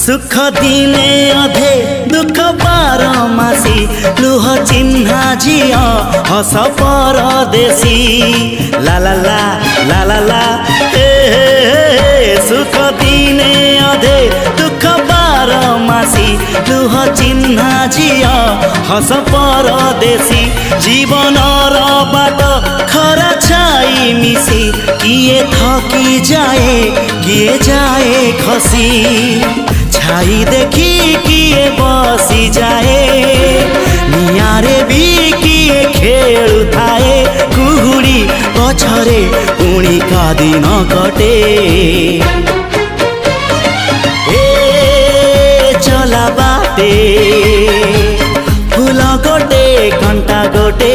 सुख दिने अधे दुख बारमासी लुह चिन्हा झिया हस परदेशी ला ला ला ला ला ला सुख दिने अधे दुख बारमासी लुह चिन्हा झिया हस परदेशी जीवन बाट खरा छाई मिसी किए थकी जाए किए जाए खसी छाई देखी किए बसी जाए नियारे भी किए खेलु थाए कुहुड़ी पछरे पुणी का दिन कटे चला बाटे फूल गोटे घंटा गोटे